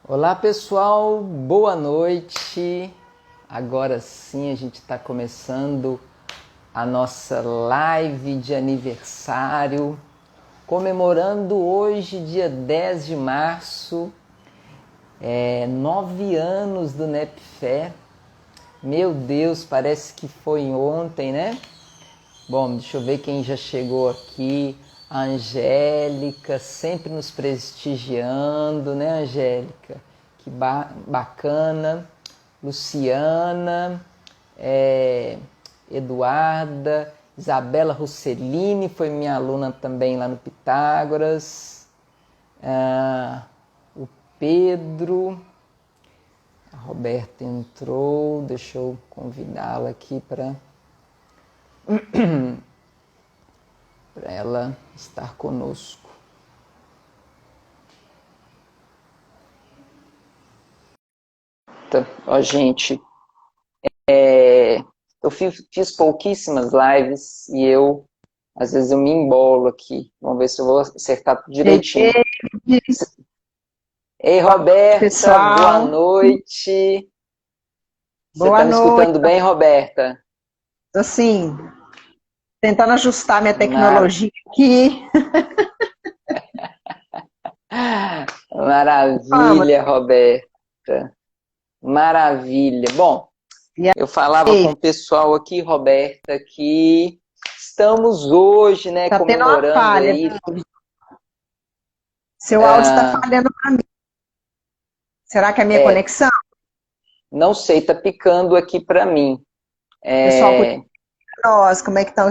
Olá pessoal, boa noite. Agora sim a gente está começando a nossa live de aniversário, comemorando hoje, dia 10 de março, 9 anos do NEPFé. Meu Deus, parece que foi ontem, né? Bom, deixa eu ver quem já chegou aqui. A Angélica, sempre nos prestigiando, né, Angélica? Que bacana. Luciana, Eduarda, Isabela Rossellini, foi minha aluna também lá no Pitágoras. O Pedro, a Roberta entrou, deixa eu convidá-la aqui para ela estar conosco. Ó, gente, eu fiz pouquíssimas lives e às vezes eu me embolo aqui. Vamos ver se eu vou acertar tudo direitinho. Ei, Roberta, boa noite. Você está me escutando bem, Roberta? Assim, tentando ajustar minha tecnologia aqui. Maravilha, Roberta. Maravilha. Bom, eu falava com o pessoal aqui, Roberta, que estamos hoje, né, tá tendo uma comemorando falha. aí. Seu áudio está falhando para mim. Será que é a minha conexão? Não sei, tá picando aqui para mim. Pessoal, nós, como é que estão?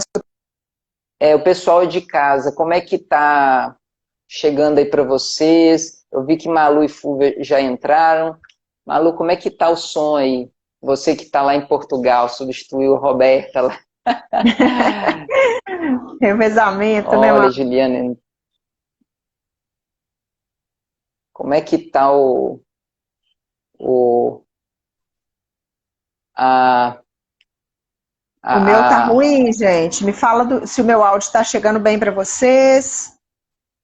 O pessoal de casa, como é que tá chegando aí para vocês? Eu vi que Malu e Fúvia já entraram. Malu, como é que tá o som aí? Você que está lá em Portugal, substituiu a Roberta lá. Revezamento, né, Olha, Malu? Juliana, como é que tá a, O meu tá a... ruim, gente. Me fala se o meu áudio está chegando bem para vocês.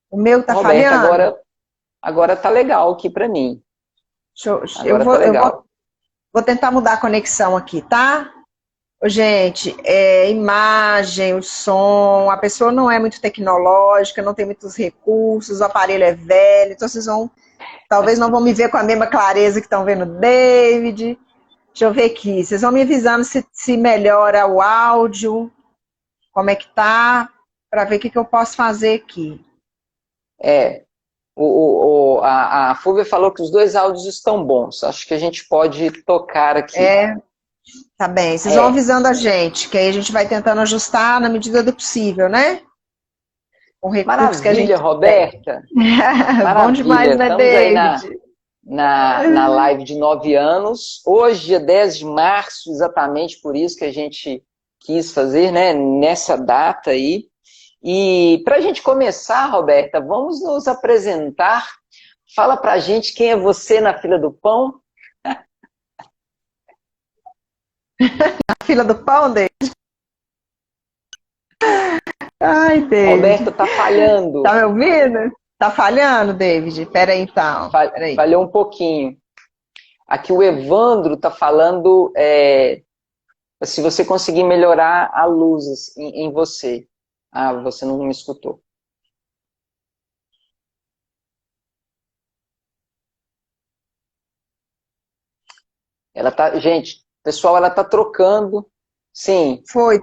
O meu tá Roberta, falhando? agora tá legal aqui para mim. Eu Agora tá legal. vou tentar mudar a conexão aqui, tá? Gente, imagem, o som, a pessoa não é muito tecnológica, não tem muitos recursos, o aparelho é velho, então talvez não vão me ver com a mesma clareza que estão vendo o David. Deixa eu ver aqui, vocês vão me avisando se melhora o áudio, como é que tá, para ver o que eu posso fazer aqui. A Fúvia falou que os dois áudios estão bons. Acho que a gente pode tocar aqui. Tá bem, vocês vão avisando a gente, que aí a gente vai tentando ajustar na medida do possível, né? Com recursos que a gente Roberta. tem. Bom demais, né, Estamos David? aí na live de 9 anos. Hoje, dia 10 de março, exatamente por isso que a gente quis fazer, né? Nessa data aí. E para a gente começar, Roberta, vamos nos apresentar. Fala pra gente quem é você na fila do pão. Na fila do pão, David? Ai, David. Roberta, tá falhando. Tá me ouvindo? Tá falhando, David? Pera aí, então. Falhou um pouquinho. Aqui o Evandro tá falando se você conseguir melhorar a luz em você. Ah, você não me escutou. Ela tá, gente, pessoal, ela tá trocando. Sim. Foi.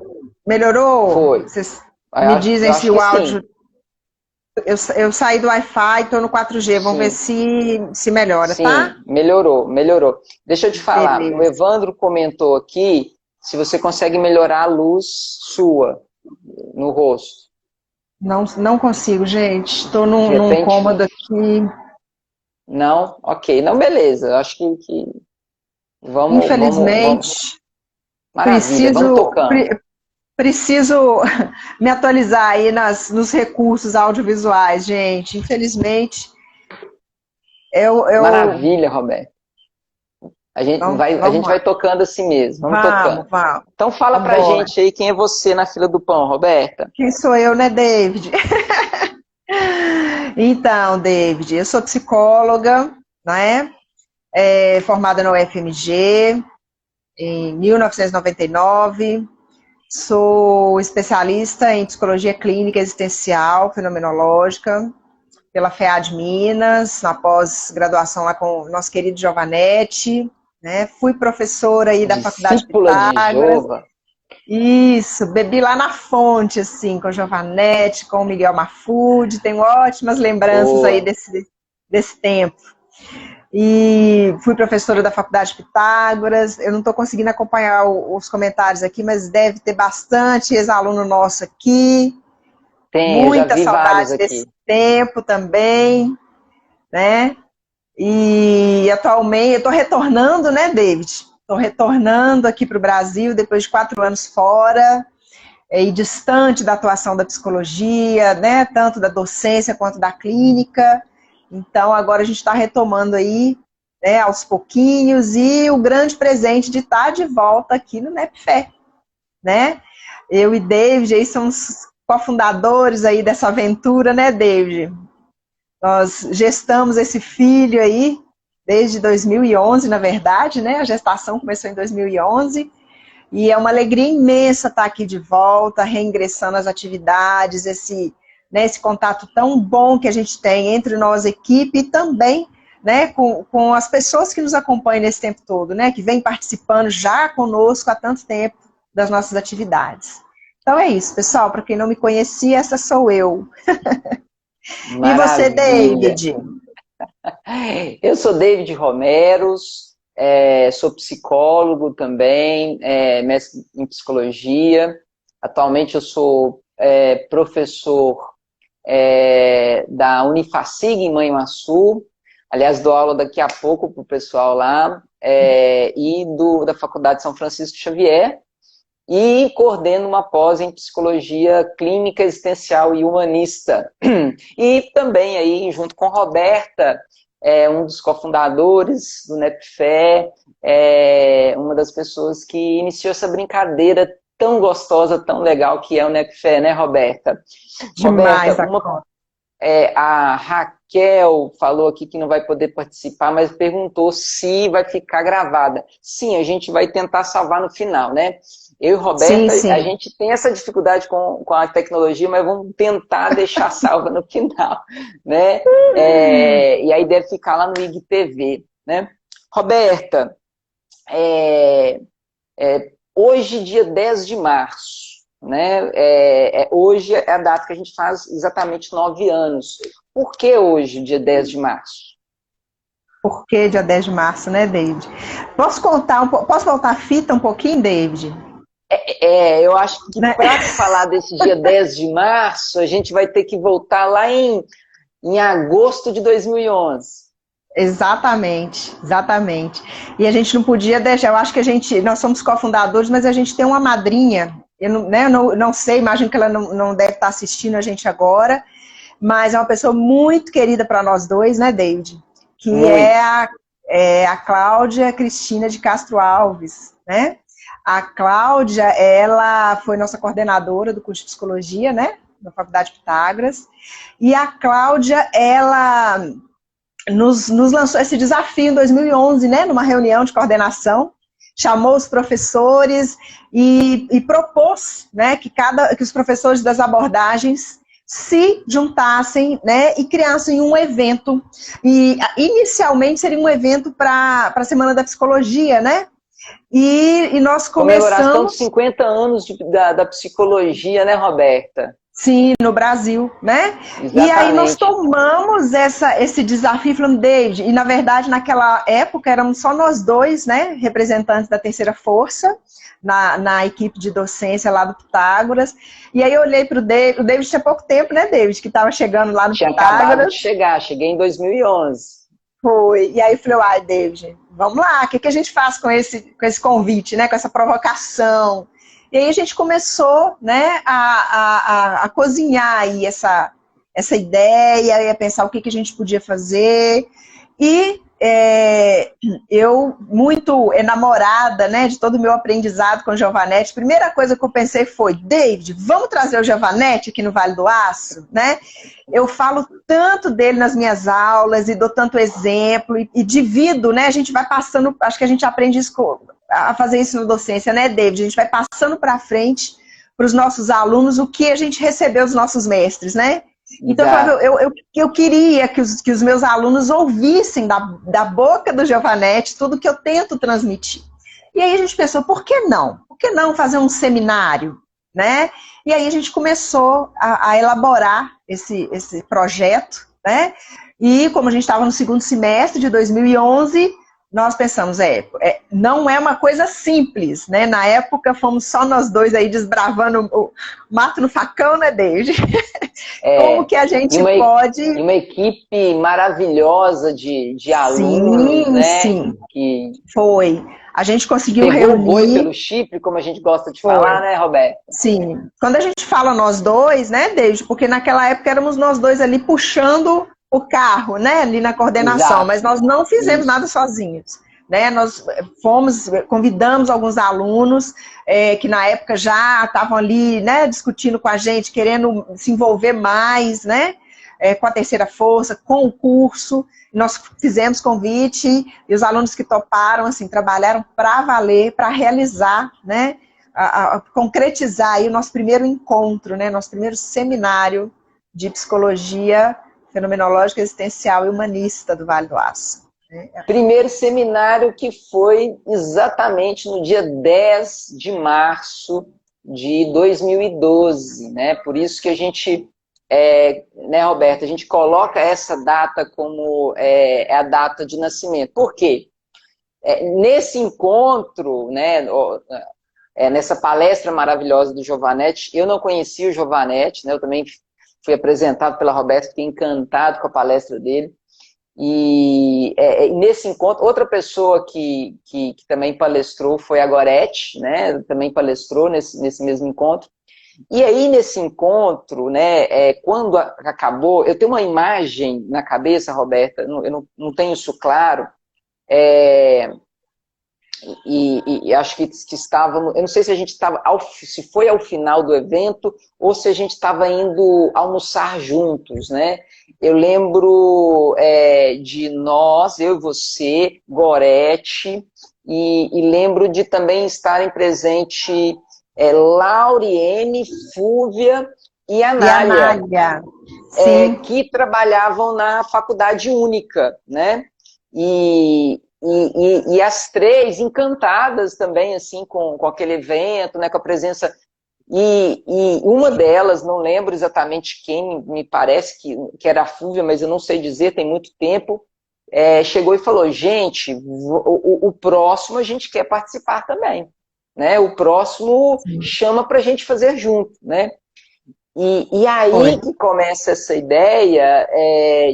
Melhorou? Foi. Vocês me dizem se o áudio... Sim. Eu saí do Wi-Fi, estou no 4G. Vamos ver se melhora, tá? Sim, melhorou. Deixa eu te falar, Beleza. o Evandro comentou aqui se você consegue melhorar a luz sua no rosto. Não consigo, gente. Estou num cômodo aqui. Não? Ok. Não, beleza. Eu acho que vamos... Infelizmente, Maravilha, vamos tocando. preciso me atualizar aí nos recursos audiovisuais, gente. Infelizmente, Maravilha, Roberto. A gente vai tocando assim mesmo. Vamos tocando. Então fala pra gente aí quem é você na fila do pão, Roberta. Quem sou eu, né, David? Então, David, eu sou psicóloga, né? Formada na UFMG, em 1999. Sou especialista em psicologia clínica existencial, fenomenológica, pela FEAD Minas, na pós-graduação lá com o nosso querido Giovanetti, né? Fui professora aí da Faculdade de Discípula de Pitágoras. Jova. Isso, bebi lá na fonte, assim, com o Giovanetti, com o Miguel Mahfoud, tenho ótimas lembranças aí Boa. desse tempo. E fui professora da Faculdade de Pitágoras. Eu não estou conseguindo acompanhar os comentários aqui, mas deve ter bastante ex-aluno nosso aqui. Tem, eu já Muita vi vários saudade desse aqui. tempo também, né? E atualmente eu estou retornando, né, David? Estou retornando aqui para o Brasil depois de 4 anos fora e distante da atuação da psicologia, né? Tanto da docência quanto da clínica. Então agora a gente está retomando aí, né, aos pouquinhos, e o grande presente de estar de volta aqui no NEPFé, né? Eu e David aí somos cofundadores aí dessa aventura, né, David? Nós gestamos esse filho aí desde 2011, na verdade, né? A gestação começou em 2011 e é uma alegria imensa estar aqui de volta, reingressando às atividades, né, esse contato tão bom que a gente tem entre nós, equipe, e também, né, com as pessoas que nos acompanham nesse tempo todo, né, que vêm participando já conosco há tanto tempo das nossas atividades. Então é isso, pessoal. Para quem não me conhecia, essa sou eu. E você, Maravilha. David? Eu sou David Romeros, sou psicólogo também, mestre em psicologia. Atualmente eu sou professor da Unifacig em Manhuaçu. Aliás, dou aula daqui a pouco para o pessoal lá, e da Faculdade São Francisco Xavier. E coordeno uma pós em psicologia clínica, existencial e humanista. E também aí, junto com Roberta, um dos cofundadores do NEPFé, uma das pessoas que iniciou essa brincadeira tão gostosa, tão legal que é o NEPFé, né, Roberta? Demais, Roberta, a Raquel falou aqui que não vai poder participar, mas perguntou se vai ficar gravada. Sim, a gente vai tentar salvar no final, né? Eu e Roberta, sim. a gente tem essa dificuldade com a tecnologia, mas vamos tentar deixar salva no final, né? E aí deve ficar lá no IGTV, né? Roberta, hoje, dia 10 de março, né? Hoje é a data que a gente faz exatamente 9 anos. Por que hoje, dia 10 de março? Por que dia 10 de março, né, David? Posso voltar a fita um pouquinho, David? Eu acho que Né? para falar desse dia 10 de março, a gente vai ter que voltar lá em agosto de 2011. Exatamente. E a gente não podia deixar, eu acho que nós somos cofundadores, mas a gente tem uma madrinha, eu não sei, imagino que ela não deve estar assistindo a gente agora, mas é uma pessoa muito querida para nós dois, né, David? Que Muito. é a Cláudia Cristina de Castro Alves, né? A Cláudia, ela foi nossa coordenadora do curso de psicologia, né, na Faculdade de Pitágoras, e a Cláudia, ela nos lançou esse desafio em 2011, né, numa reunião de coordenação, chamou os professores e propôs, né, que os professores das abordagens se juntassem, né, e criassem um evento. E inicialmente seria um evento para a Semana da Psicologia, né? E nós comemoração de começamos... 50 anos da psicologia, né, Roberta? Sim, no Brasil, né? Exatamente. E aí nós tomamos esse desafio, falando, David, e na verdade naquela época éramos só nós dois, né, representantes da Terceira Força, na equipe de docência lá do Pitágoras, e aí eu olhei para o David tinha pouco tempo, né, David, que estava chegando lá no Pitágoras. Tinha acabado de chegar, cheguei em 2011. Foi, e aí eu falei, David, vamos lá, o que a gente faz com esse convite, né, com essa provocação? E aí a gente começou, né, a cozinhar aí essa ideia, e a pensar o que a gente podia fazer. E eu, muito enamorada, né, de todo o meu aprendizado com o Giovanetti, a primeira coisa que eu pensei foi, David, vamos trazer o Giovanetti aqui no Vale do Aço, né? Eu falo tanto dele nas minhas aulas e dou tanto exemplo e divido, né? A gente vai passando, acho que a gente aprende isso, a fazer isso na docência, né, David? A gente vai passando para frente para os nossos alunos o que a gente recebeu dos nossos mestres, né? Então, eu queria que os meus alunos ouvissem da boca do Giovanetti tudo que eu tento transmitir. E aí a gente pensou, por que não? Por que não fazer um seminário? Né? E aí a gente começou a elaborar esse projeto, né? E como a gente estava no segundo semestre de 2011, nós pensamos, não é uma coisa simples, né? Na época fomos só nós dois aí desbravando o mato no facão, né, David? Como que a gente pode... E uma equipe maravilhosa de alunos, né? Sim, foi. A gente conseguiu reunir... Pegou o boi pelo chifre, como a gente gosta de falar, né, Roberta? Sim. Quando a gente fala nós dois, né, David? Porque naquela época éramos nós dois ali puxando o carro, né, ali na coordenação, exato, mas nós não fizemos nada sozinhos, né, nós convidamos alguns alunos que na época já estavam ali, né, discutindo com a gente, querendo se envolver mais, né, com a terceira força, com o curso, nós fizemos convite e os alunos que toparam, assim, trabalharam para valer, para realizar, né, a concretizar aí o nosso primeiro encontro, né, nosso primeiro seminário de psicologia fenomenológica, existencial e humanista do Vale do Aço. Primeiro seminário que foi exatamente no dia 10 de março de 2012, né? Por isso que a gente, né, Roberta, a gente coloca essa data como a data de nascimento. Por quê? Nesse encontro, né, nessa palestra maravilhosa do Giovanetti, eu não conhecia o Giovanetti, né? Eu também fui apresentado pela Roberta, fiquei encantado com a palestra dele. E nesse encontro, outra pessoa que também palestrou foi a Gorete, né? Também palestrou nesse mesmo encontro. E aí, nesse encontro, né, quando acabou, eu tenho uma imagem na cabeça, Roberta, eu não tenho isso claro, e acho que estávamos, eu não sei se a gente estava, se foi ao final do evento ou se a gente estava indo almoçar juntos, né? Eu lembro de nós, eu e você, Gorete, e lembro de também estarem presente Lauriene, Fúvia e Anália, que trabalhavam na Faculdade Única, né? E as três encantadas também, assim, com aquele evento, né, com a presença... E uma delas, não lembro exatamente quem, me parece que era a Fúvia, mas eu não sei dizer, tem muito tempo, chegou e falou, gente, o próximo a gente quer participar também, né? O próximo chama pra gente fazer junto, né? E aí que começa essa ideia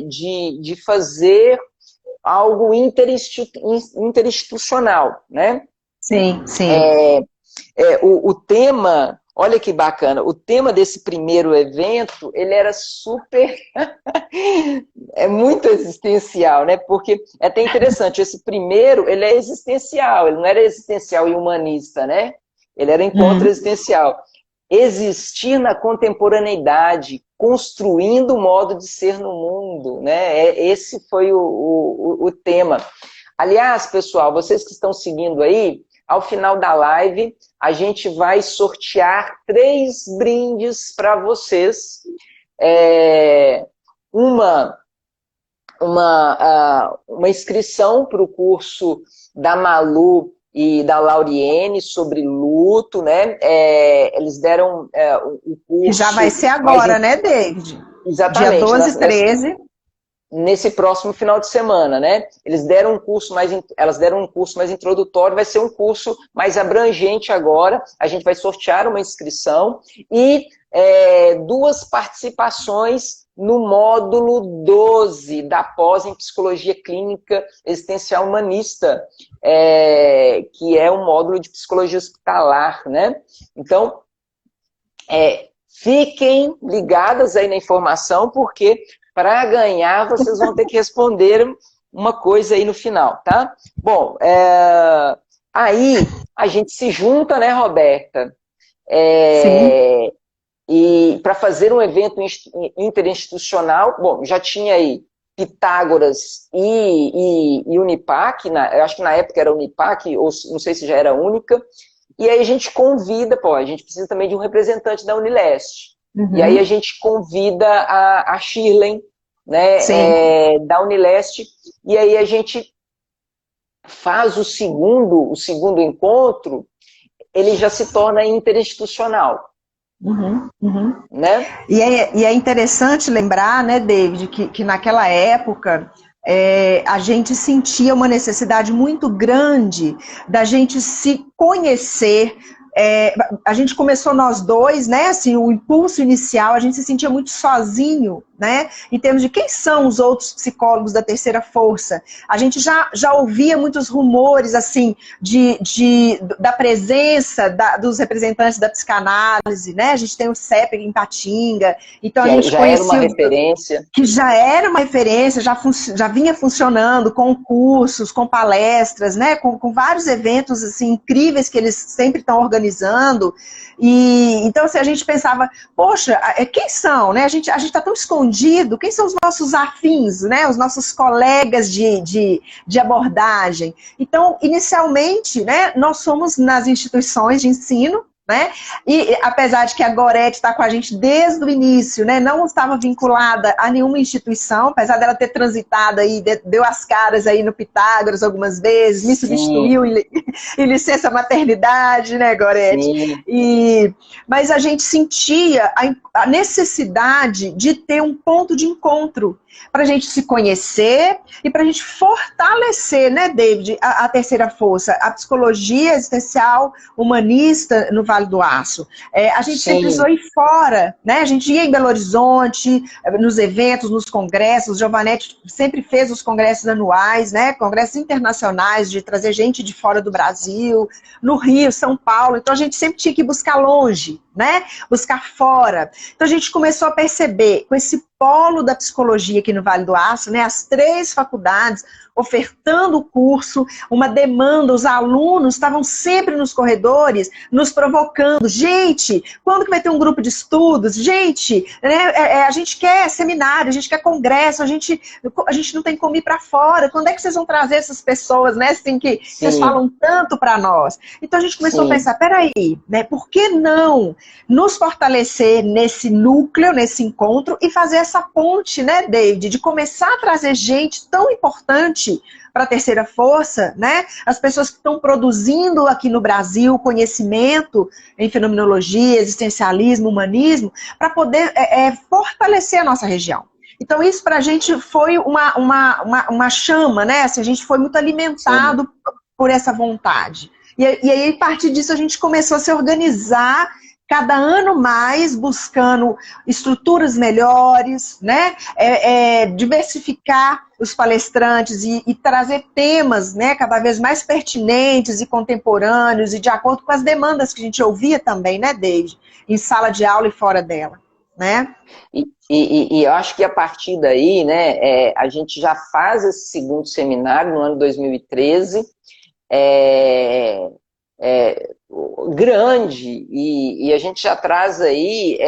de fazer algo interinstitucional, né? Sim, sim. O tema, olha que bacana, o tema desse primeiro evento, ele era super, muito existencial, né? Porque é até interessante, esse primeiro, ele é existencial, ele não era existencial e humanista, né? Ele era encontro existencial. Existir na contemporaneidade, construindo o modo de ser no mundo, né? Esse foi o tema. Aliás, pessoal, vocês que estão seguindo aí, ao final da live, a gente vai sortear 3 brindes para vocês. Uma inscrição para o curso da Malu e da Lauriene sobre luto, né? Eles deram o curso... Que já vai ser agora, né, David? Exatamente. Dia 12 e 13. Nesse próximo final de semana, né? Elas deram um curso mais introdutório, vai ser um curso mais abrangente agora. A gente vai sortear uma inscrição e 2 participações no módulo 12 da pós em Psicologia Clínica Existencial Humanista, que é um módulo de Psicologia Hospitalar, né? Então, fiquem ligadas aí na informação, porque para ganhar vocês vão ter que responder uma coisa aí no final, tá? Bom, aí a gente se junta, né, Roberta? Sim. E para fazer um evento interinstitucional, bom, já tinha aí Pitágoras e Unipac, eu acho que na época era Unipac, ou não sei se já era única, e aí a gente convida, pô, a gente precisa também de um representante da Unileste, e aí a Uhum. gente convida a Shirley, Sim. né, da Unileste, e aí a gente faz o segundo encontro, ele já se torna interinstitucional, Uhum. Uhum. né? E é interessante lembrar, né, David, que naquela época a gente sentia uma necessidade muito grande da gente se conhecer. A gente começou nós dois, né? Assim, o impulso inicial, a gente se sentia muito sozinho, né? Em termos de quem são os outros psicólogos da terceira força. A gente já ouvia muitos rumores, assim, da presença dos representantes da psicanálise, né? A gente tem o CEP em Patinga, então a gente Já era uma conhecia referência. que já era uma referência, já vinha funcionando com cursos, com palestras, né, com vários eventos assim, incríveis que eles sempre estão organizando. E então assim, a gente pensava, poxa, quem são? Né? A gente está tão escondido, quem são os nossos afins, né, os nossos colegas de abordagem? Então, inicialmente, né, nós somos nas instituições de ensino, né? E apesar de que a Gorete está com a gente desde o início, né? Não estava vinculada a nenhuma instituição, apesar dela ter transitado aí, deu as caras aí no Pitágoras algumas vezes, me Sim, substituiu em licença maternidade, né, Gorete? sim, Mas a gente sentia a necessidade de ter um ponto de encontro para a gente se conhecer e para a gente fortalecer, né, David, a terceira força, a psicologia existencial humanista no Vale do Aço. A gente sempre precisou sim, ir fora, né? A gente ia em Belo Horizonte, nos eventos, nos congressos. Giovanetti sempre fez os congressos anuais, né? Congressos internacionais de trazer gente de fora do Brasil, no Rio, São Paulo. Então a gente sempre tinha que buscar longe, né? Buscar fora. Então a gente começou a perceber com esse polo da psicologia aqui no Vale do Aço, né? As 3 faculdades ofertando o curso, uma demanda, os alunos estavam sempre nos corredores nos provocando. Gente, quando que vai ter um grupo de estudos? Gente, né, a gente quer seminário, a gente quer congresso, a gente não tem como ir para fora. Quando é que vocês vão trazer essas pessoas, né, assim, que vocês sim, falam tanto para nós? Então a gente começou a sim, pensar, peraí, né, por que não nos fortalecer nesse núcleo, nesse encontro e fazer essa ponte, né, David, de começar a trazer gente tão importante para a terceira força, né? As pessoas que estão produzindo aqui no Brasil conhecimento em fenomenologia, existencialismo, humanismo, para poder fortalecer a nossa região. Então, isso para a gente foi uma chama, né? Assim, a gente foi muito sim. alimentado por essa vontade. E aí, a partir disso, a gente começou a se organizar cada ano mais, buscando estruturas melhores, né? Diversificar os palestrantes e trazer temas, né, cada vez mais pertinentes e contemporâneos e de acordo com as demandas que a gente ouvia também, né, David, em sala de aula e fora dela, né? E eu acho que a partir daí, né, a gente já faz esse segundo seminário no ano 2013, é, grande, e a gente já traz aí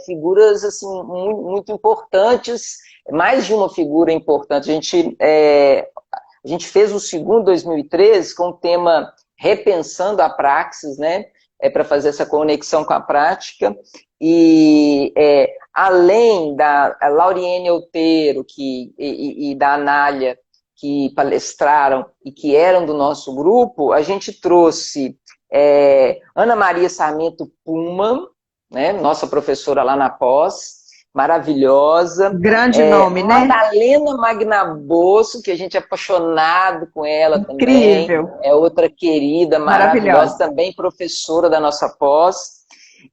figuras assim, muito, muito importantes, mais de uma figura importante. A gente fez o segundo 2013 com o tema Repensando a Praxis, né? Para fazer essa conexão com a prática. E além da Lauriene Outeiro e da Anália, que palestraram e que eram do nosso grupo, a gente trouxe Ana Maria Sarmento Pullman, né, nossa professora lá na pós, maravilhosa. Grande nome, né? Madalena Magnabosco, que a gente é apaixonado com ela também, Incrível, é outra querida, maravilhosa, maravilhosa. também professora da nossa pós.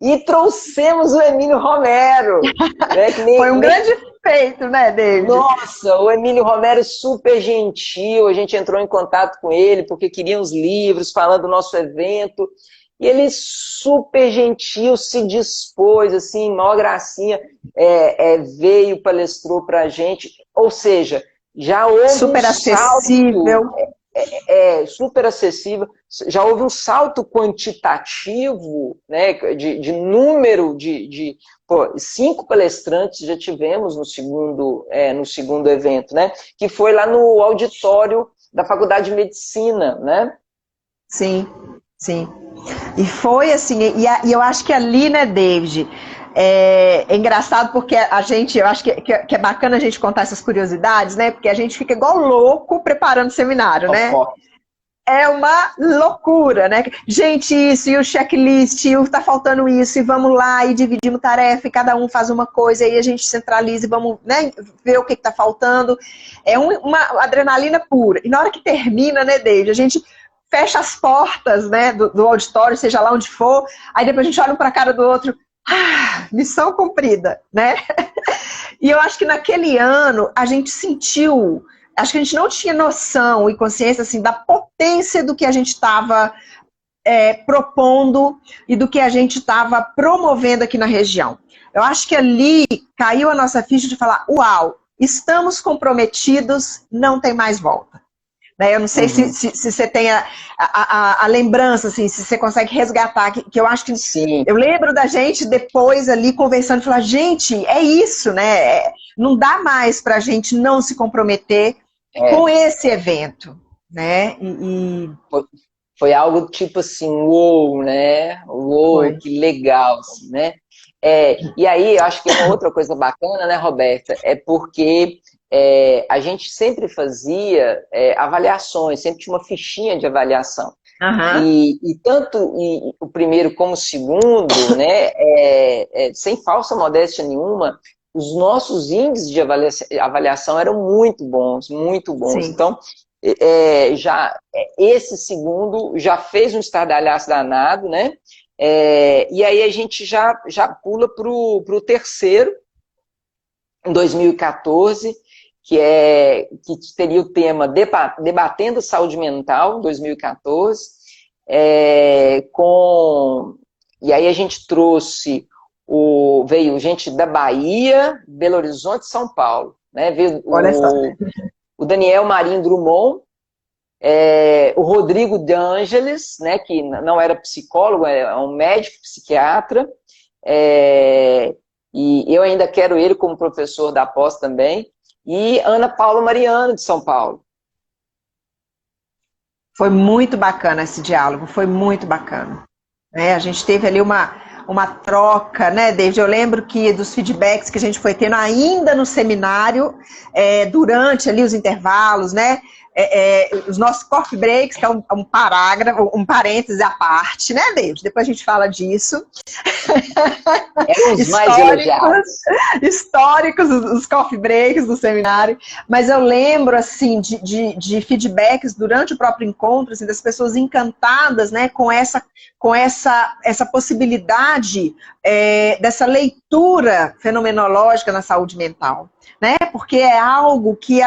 E trouxemos o Emílio Romero, né, que Foi um grande feito, né, David? nossa, o Emílio Romero super gentil, a gente entrou em contato com ele porque queria os livros, falando do nosso evento, e ele super gentil, se dispôs, assim, mó gracinha, veio, palestrou pra gente, ou seja, já houve super acessível. Super acessível. Já houve um salto quantitativo, né, de número de 5 palestrantes já tivemos no segundo evento, né, que foi lá no auditório da Faculdade de Medicina, né? Sim, sim. E foi assim, e eu acho que ali, né, David, é engraçado porque eu acho que é bacana a gente contar essas curiosidades, né, porque a gente fica igual louco preparando o seminário, né? É uma loucura, né? Gente, isso, e o checklist, e o tá faltando isso, e vamos lá, e dividimos tarefa, e cada um faz uma coisa, e aí a gente centraliza e vamos, né, ver o que tá faltando. É uma adrenalina pura. E na hora que termina, né, David, a gente fecha as portas, né, do auditório, seja lá onde for, aí depois a gente olha um pra cara do outro, missão cumprida, né? E eu acho que naquele ano a gente sentiu, acho que a gente não tinha noção e consciência assim, da potência do que a gente estava propondo e do que a gente estava promovendo aqui na região. Eu acho que ali caiu a nossa ficha de falar, uau, estamos comprometidos, não tem mais volta. Eu não sei se você tem a lembrança, assim, se você consegue resgatar, que eu acho que... Sim. Eu lembro da gente depois ali conversando, falar, gente, é isso, né? Não dá mais pra gente não se comprometer com esse evento, né? Foi algo tipo assim, uou, né? Uou, que legal, assim, né? E aí, eu acho que uma outra coisa bacana, né, Roberta, é porque a gente sempre fazia avaliações, sempre tinha uma fichinha de avaliação. E tanto o primeiro como o segundo, né, sem falsa modéstia nenhuma, os nossos índices de avaliação eram muito bons, muito bons. Sim. Então, esse segundo já fez um estardalhaço danado, né? E aí a gente já pula para o terceiro, em 2014, que teria o tema Debatendo Saúde Mental, em 2014, e aí a gente trouxe, veio gente da Bahia, Belo Horizonte e São Paulo, né? Veio o Daniel Marinho Drummond, o Rodrigo De Angelis, né, que não era psicólogo, é um médico psiquiatra, e eu ainda quero ele como professor da pós também, e Ana Paula Mariano, de São Paulo. Foi muito bacana esse diálogo, foi muito bacana. A gente teve ali uma troca, né, David? Eu lembro que dos feedbacks que a gente foi tendo ainda no seminário, durante ali os intervalos, né? Os nossos coffee breaks, que é um parágrafo, um parêntese à parte, né, David? Depois a gente fala disso. Eram os mais elogiados. Históricos, os coffee breaks do seminário. Mas eu lembro, assim, de feedbacks durante o próprio encontro, assim, das pessoas encantadas, né, com essa possibilidade dessa leitura fenomenológica na saúde mental, né? Porque é algo que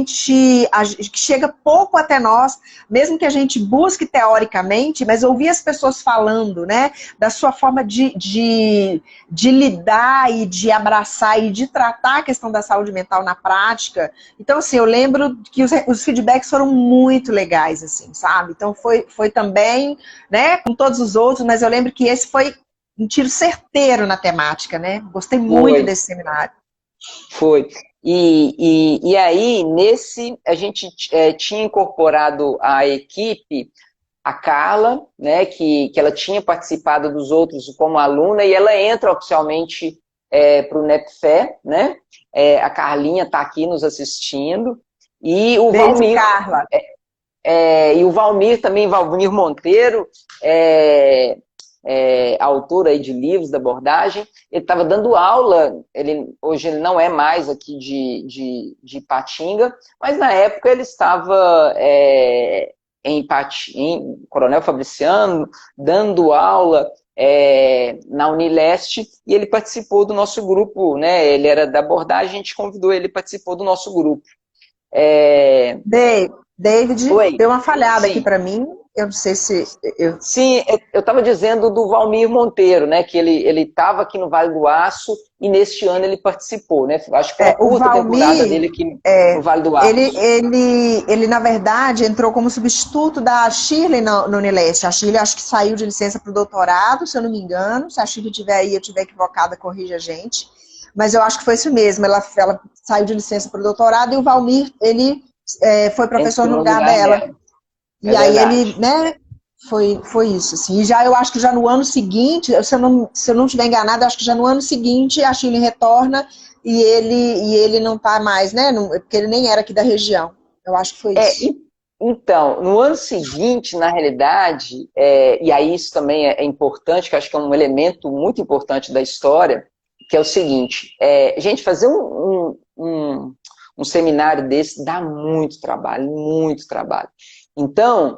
que chega pouco até nós, mesmo que a gente busque teoricamente, mas ouvir as pessoas falando, né, da sua forma de lidar e de abraçar e de tratar a questão da saúde mental na prática. Então, assim, eu lembro que os feedbacks foram muito legais, assim, sabe? Então, foi também, né, com todos os outros, mas eu lembro que esse foi um tiro certeiro na temática, né? Gostei muito desse seminário. Foi. E aí, a gente tinha incorporado a equipe, a Carla, né, que ela tinha participado dos outros como aluna, e ela entra oficialmente para o NEPFé, né? A Carlinha está aqui nos assistindo. E o Beijo, Valmir. Carla. E o Valmir também, Valmir Monteiro, autor aí de livros da abordagem, ele estava dando aula, hoje ele não é mais aqui de Ipatinga, mas na época ele estava em Coronel Fabriciano, dando aula na Unileste, e ele participou do nosso grupo, né? Ele era da abordagem, a gente convidou ele, participou do nosso grupo. David, Oi. deu uma falhada Sim. aqui para mim. Eu não sei se... Sim, eu estava dizendo do Valmir Monteiro, né? Que ele estava aqui no Vale do Aço e neste ano ele participou, né? Acho que foi uma O curta temporada Valmir, dele aqui no Vale do ele, Aço. ele, ele, na verdade, entrou como substituto da Shirley no Unileste. A Shirley acho que saiu de licença para o doutorado, se eu não me engano. Se a Shirley estiver aí, eu estiver equivocada, corrija a gente. Mas eu acho que foi isso mesmo. Ela saiu de licença para o doutorado e o Valmir, ele foi professor no Entrou no lugar lugar dela. dela. É E aí ele, verdade. né, foi isso, assim. E já eu acho que já no ano seguinte, se eu não estiver enganada, acho que já no ano seguinte a Chile retorna e ele não está mais, né? Porque ele nem era aqui da região. Eu acho que foi É, isso. e- então, no ano seguinte, na realidade, e aí isso também é importante, que eu acho que é um elemento muito importante da história, que é o seguinte, gente, fazer um seminário desse dá muito trabalho, muito trabalho. Então,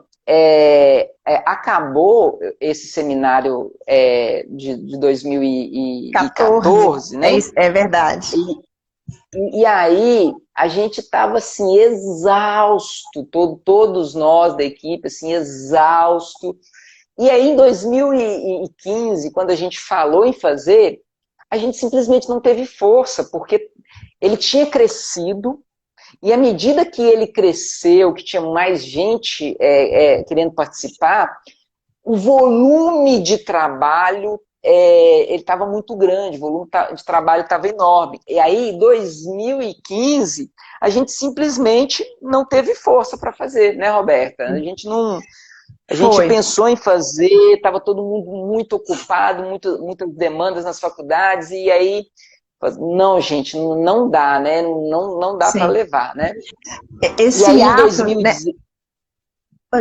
acabou esse seminário de 14, 2014, né? é verdade. E aí a gente estava assim exausto, todos nós da equipe assim exausto. E aí em 2015, quando a gente falou em fazer, a gente simplesmente não teve força, porque ele tinha crescido e à medida que ele cresceu, que tinha mais gente querendo participar, o volume de trabalho ele estava muito grande, o volume de trabalho estava enorme. E aí, em 2015, a gente simplesmente não teve força para fazer, né, Roberta? A gente Foi. pensou em fazer, estava todo mundo muito ocupado, muitas demandas nas faculdades, e aí, não, gente, não dá, né? Não dá para Sim. levar, né? E Esse aí, em ato, né? 2019...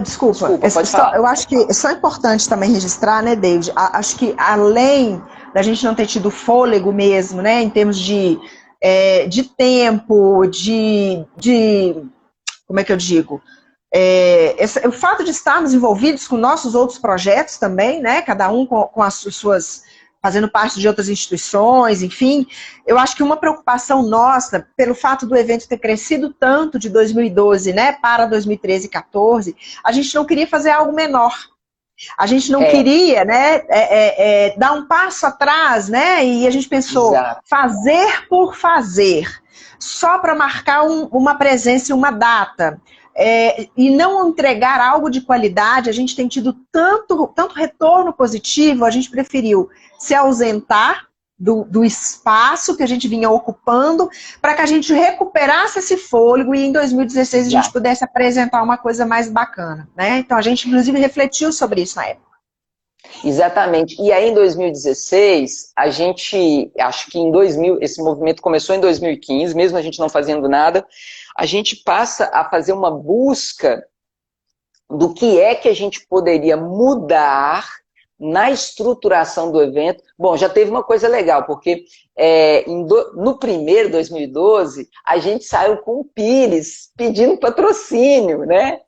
Desculpa, Desculpa, pode falar. eu acho que é só importante também registrar, né, David? Acho que além da gente não ter tido fôlego mesmo, né, em termos de tempo, como é que eu digo? O fato de estarmos envolvidos com nossos outros projetos também, né, cada um com as suas, fazendo parte de outras instituições, enfim, eu acho que uma preocupação nossa, pelo fato do evento ter crescido tanto de 2012, né, para 2013 e 2014, a gente não queria fazer algo menor. A gente não queria, né, dar um passo atrás, né, e a gente pensou, Exato. fazer por fazer, só para marcar uma presença e uma data. E não entregar algo de qualidade, a gente tem tido tanto retorno positivo, a gente preferiu se ausentar do espaço que a gente vinha ocupando, para que a gente recuperasse esse fôlego e em 2016 a gente pudesse apresentar uma coisa mais bacana, né? Então a gente inclusive refletiu sobre isso na época. Exatamente. E aí em 2016, a gente, acho que esse movimento começou em 2015, mesmo a gente não fazendo nada, a gente passa a fazer uma busca do que é que a gente poderia mudar na estruturação do evento. Bom, já teve uma coisa legal, porque no primeiro, 2012, a gente saiu com o Pires pedindo patrocínio, né?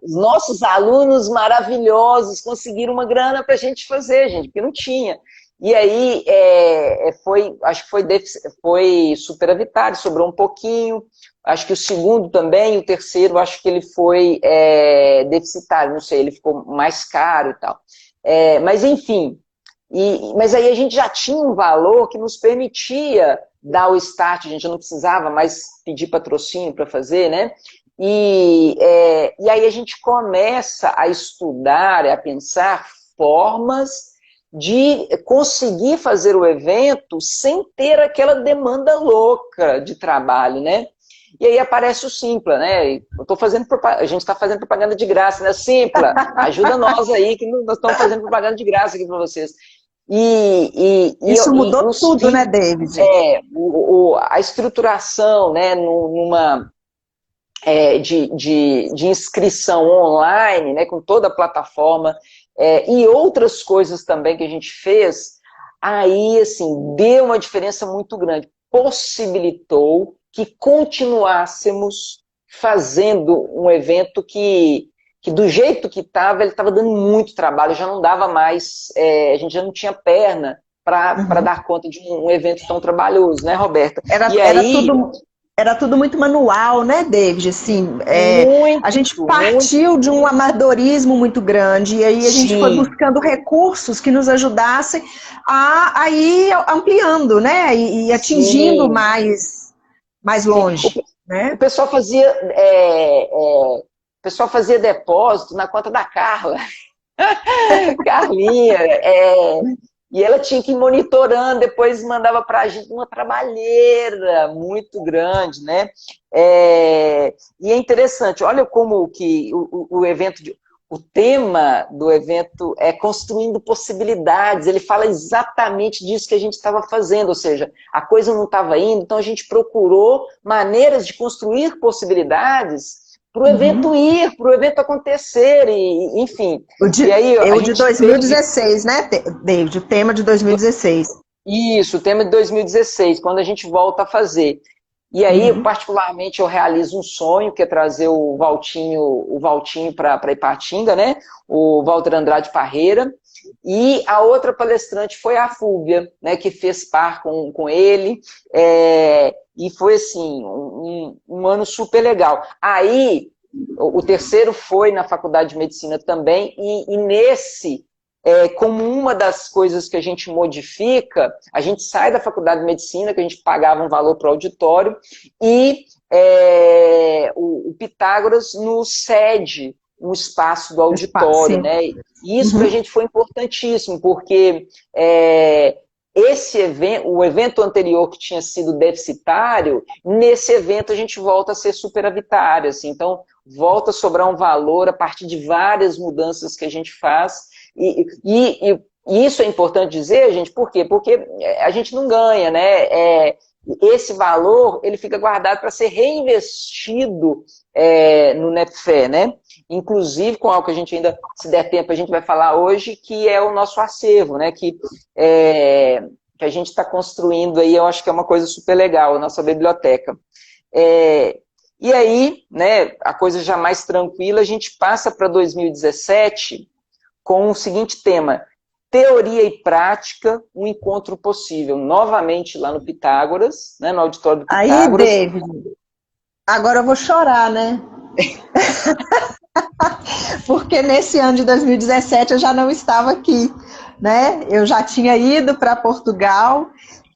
Os nossos alunos maravilhosos conseguiram uma grana para a gente fazer, gente, porque não tinha. E aí, acho que foi superavitário, sobrou um pouquinho. Acho que o segundo também, o terceiro, acho que ele foi deficitário, não sei, ele ficou mais caro e tal. Mas, enfim, mas aí a gente já tinha um valor que nos permitia dar o start, a gente não precisava mais pedir patrocínio para fazer, né? E aí a gente começa a estudar, a pensar formas de conseguir fazer o evento sem ter aquela demanda louca de trabalho, né? E aí aparece o Simpla, né? A gente está fazendo propaganda de graça, né? Simpla, ajuda nós aí, que nós estamos fazendo propaganda de graça aqui para vocês. Isso mudou tudo, né, David? A estruturação, né, de inscrição online, né, com toda a plataforma, e outras coisas também que a gente fez, aí, assim, deu uma diferença muito grande, possibilitou que continuássemos fazendo um evento que do jeito que estava, ele estava dando muito trabalho, já não dava mais, a gente já não tinha perna para dar conta de um evento tão trabalhoso, né, Roberta? Era tudo era tudo muito manual, né, David? Assim, a gente Muito, partiu de um amadorismo muito grande e aí a gente foi sim, buscando recursos que nos ajudassem a ir ampliando, né, e atingindo sim, mais sim. longe, O né? pessoal o pessoal fazia depósito na conta da Carla. Carlinha, e ela tinha que ir monitorando, depois mandava para a gente uma trabalheira muito grande, né? E é interessante, olha como que o evento, o tema do evento é construindo possibilidades, ele fala exatamente disso que a gente estava fazendo, ou seja, a coisa não estava indo, então a gente procurou maneiras de construir possibilidades para o evento Uhum. ir, para o evento acontecer, e, enfim. E aí a O de gente teve 2016, né, David? O tema de 2016. isso, o tema de 2016, quando a gente volta a fazer. E aí, Uhum. particularmente, eu realizo um sonho, que é trazer o Valtinho para Ipatinga, né? O Walter Andrade Parreira. E a outra palestrante foi a Fúvia, né? Que fez par com ele. E foi, assim, um ano super legal. Aí, o terceiro foi na Faculdade de Medicina também, e nesse como uma das coisas que a gente modifica, a gente sai da faculdade de medicina, que a gente pagava um valor para o auditório, e o Pitágoras nos cede um espaço do auditório, Sim. né? E isso para a Uhum. gente foi importantíssimo, porque esse evento, o evento anterior que tinha sido deficitário, nesse evento a gente volta a ser superavitário, assim, então volta a sobrar um valor a partir de várias mudanças que a gente faz, e isso é importante dizer, gente, por quê? Porque a gente não ganha, né? Esse valor ele fica guardado para ser reinvestido no Netfé, né? Inclusive com algo que a gente ainda, se der tempo, a gente vai falar hoje, que é o nosso acervo, né? Que a gente está construindo aí, eu acho que é uma coisa super legal, a nossa biblioteca. E aí, né, a coisa já mais tranquila, a gente passa para 2017 com o seguinte tema: teoria e prática, um encontro possível. Novamente lá no Pitágoras, né, no auditório do Aí, Pitágoras. David, agora eu vou chorar, né? Porque nesse ano de 2017 eu já não estava aqui, né? Eu já tinha ido para Portugal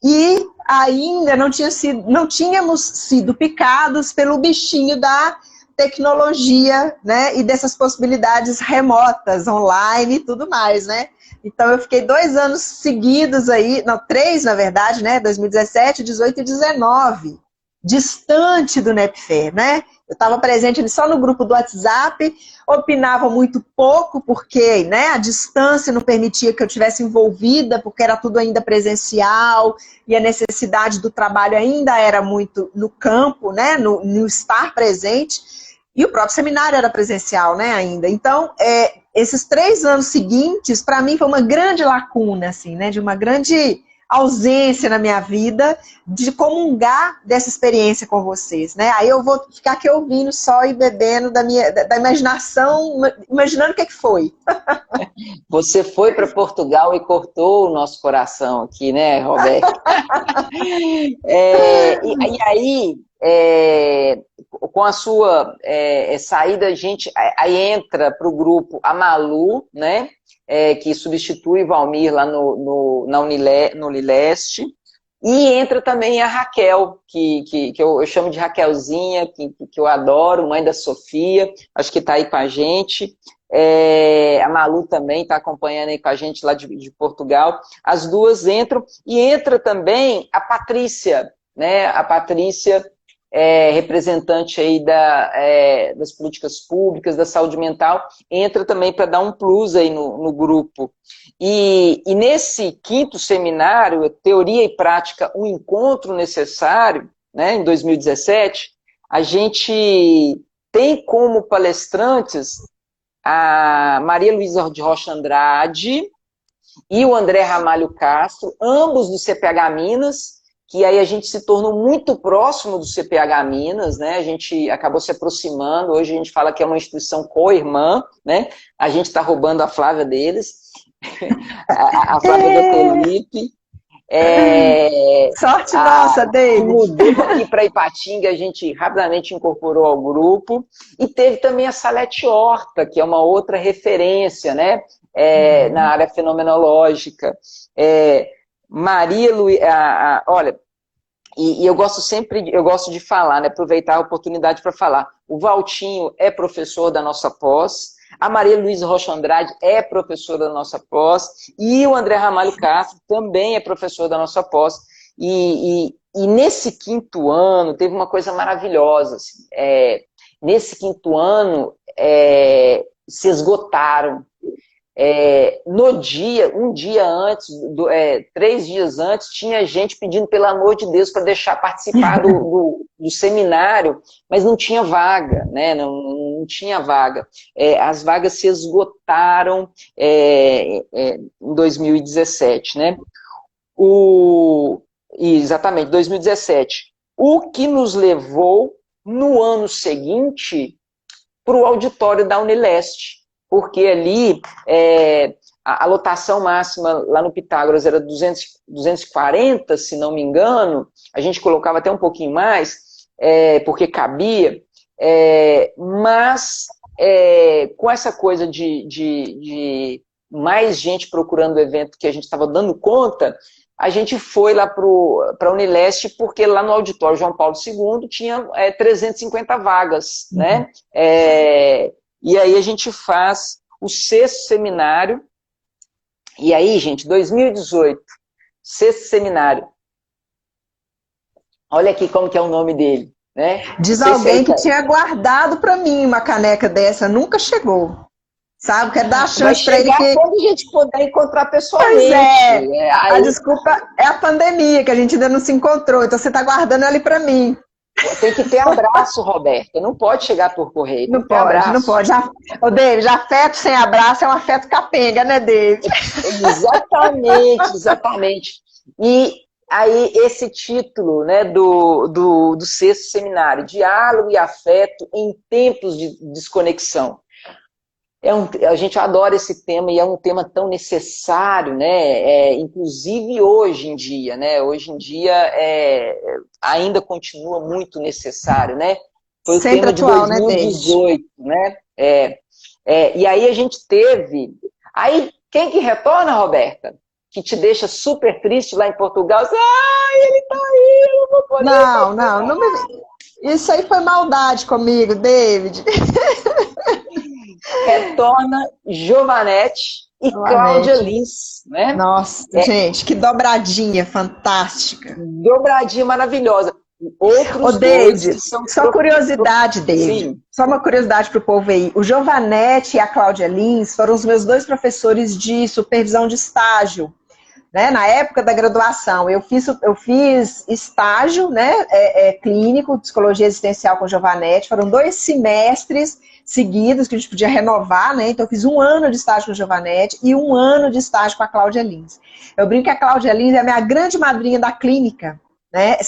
e ainda não tínhamos sido picados pelo bichinho da tecnologia, né? E dessas possibilidades remotas, online e tudo mais, né? Então eu fiquei 2 anos seguidos aí, não, 3 na verdade, né? 2017, 18 e 19, distante do Nepfer, né? Eu estava presente ali só no grupo do WhatsApp, opinava muito pouco, porque, né, a distância não permitia que eu tivesse envolvida, porque era tudo ainda presencial, e a necessidade do trabalho ainda era muito no campo, né, no estar presente, e o próprio seminário era presencial, né, ainda. Então, esses 3 anos seguintes, para mim, foi uma grande lacuna, assim, né, de uma grande ausência na minha vida de comungar dessa experiência com vocês, né? Aí eu vou ficar aqui ouvindo só e bebendo da imaginação, imaginando o que foi. Você foi para Portugal e cortou o nosso coração aqui, né, Roberto? E aí, com a sua saída, a gente aí entra para o grupo a Malu, né? Que substitui Valmir lá no Unileste. E entra também a Raquel, que eu chamo de Raquelzinha, que eu adoro, mãe da Sofia, acho que está aí com a gente. A Malu também está acompanhando aí com a gente lá de Portugal. As duas entram, e entra também a Patrícia, né? A Patrícia representante aí das políticas públicas, da saúde mental, entra também para dar um plus aí no grupo. E nesse quinto seminário, Teoria e Prática, um encontro necessário, né, em 2017, a gente tem como palestrantes a Maria Luísa de Rocha Andrade e o André Ramalho Castro, ambos do CPH Minas, que aí a gente se tornou muito próximo do CPH Minas, né? A gente acabou se aproximando, hoje a gente fala que é uma instituição co-irmã, né? A gente está roubando a Flávia deles, a Flávia Gottlieb, Sorte nossa, David. Mudou aqui para Ipatinga, a gente rapidamente incorporou ao grupo. E teve também a Salete Horta, que é uma outra referência, né? Na área fenomenológica. Maria Luísa, olha, e eu gosto de falar, né? Aproveitar a oportunidade para falar. O Valtinho é professor da nossa pós, a Maria Luísa Rocha Andrade é professora da nossa pós, e o André Ramalho Castro também é professor da nossa pós. E nesse 5º ano teve uma coisa maravilhosa. Assim, nesse 5º ano se esgotaram. No dia, um dia antes, 3 dias antes, tinha gente pedindo, pelo amor de Deus, para deixar participar do seminário, mas não tinha vaga, né? Não tinha vaga. As vagas se esgotaram em 2017, né? Exatamente, 2017. O que nos levou, no ano seguinte, para o auditório da Unileste, porque ali a lotação máxima lá no Pitágoras era 240, se não me engano, a gente colocava até um pouquinho mais, porque cabia, mas com essa coisa de mais gente procurando o evento que a gente estava dando conta, a gente foi lá para a Unileste, porque lá no auditório João Paulo II tinha 350 vagas, né? E aí a gente faz o 6º seminário, e aí, gente, 2018, 6º seminário. Olha aqui como que é o nome dele, né? Diz alguém que tinha guardado para mim uma caneca dessa, nunca chegou. Sabe, quer dar a chance para ele que... quando a gente puder encontrar pessoalmente. Pois a desculpa é a pandemia, que a gente ainda não se encontrou, então você está guardando ele para mim. Tem que ter abraço, Roberta. Não pode chegar por correio. Não pode, não pode. Ô, David, afeto sem abraço é um afeto capenga, né, David? Exatamente. E aí, esse título, né, do 6º seminário, Diálogo e Afeto em Tempos de Desconexão. A gente adora esse tema e é um tema tão necessário, né? Inclusive hoje em dia, né? Hoje em dia ainda continua muito necessário, né? Foi sempre o tema atual, de 2018, né? E aí a gente teve... Aí, quem que retorna, Roberta? Que te deixa super triste lá em Portugal? Ele tá aí, eu não vou poder... Não Isso aí foi maldade comigo, David. Retorna Giovanetti e Cláudia Lins, né? Nossa, gente, que dobradinha fantástica. Dobradinha maravilhosa. Outros David, que são só curiosidade, David. Sim. Só uma curiosidade para o povo aí. O Giovanetti e a Cláudia Lins foram os meus 2 professores de supervisão de estágio, né? Na época da graduação. Eu fiz estágio, né? Clínico, psicologia existencial com o Giovanetti. Foram 2 semestres seguidos que a gente podia renovar, né? Então eu fiz 1 ano de estágio com o Giovanetti e 1 ano de estágio com a Cláudia Lins. Eu brinco que a Cláudia Lins é a minha grande madrinha da clínica, né?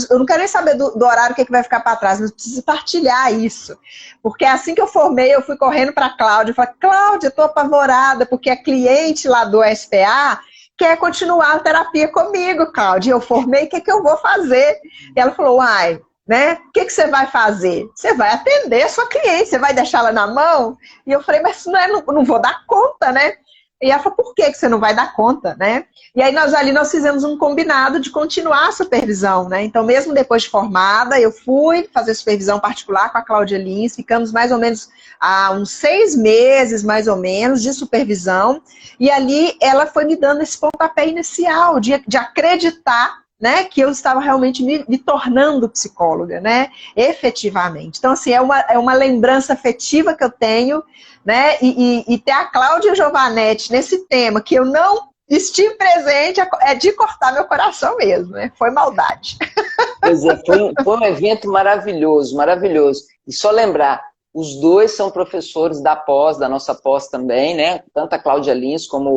Eu não quero nem saber do horário que vai ficar para trás, mas preciso partilhar isso. Porque assim que eu formei, eu fui correndo para a Cláudia e falei, Cláudia, estou apavorada, porque a cliente lá do SPA quer continuar a terapia comigo, Cláudia. Eu formei, o que eu vou fazer? E ela falou, né? O que você vai fazer? Você vai atender a sua cliente, você vai deixar ela na mão? E eu falei, mas não vou dar conta, né? E ela falou, por que você não vai dar conta, né? E aí nós fizemos um combinado de continuar a supervisão, né? Então, mesmo depois de formada, eu fui fazer supervisão particular com a Cláudia Lins, ficamos mais ou menos há uns 6 meses, mais ou menos, de supervisão, e ali ela foi me dando esse pontapé inicial de acreditar, né, que eu estava realmente me tornando psicóloga, né, efetivamente. Então, assim, é uma lembrança afetiva que eu tenho, né, e ter a Cláudia e o Giovanetti nesse tema, que eu não estive presente, é de cortar meu coração mesmo, né, foi maldade. Pois é, foi um evento maravilhoso, maravilhoso. E só lembrar, os 2 são professores da pós, da nossa pós também, né, tanto a Cláudia Lins como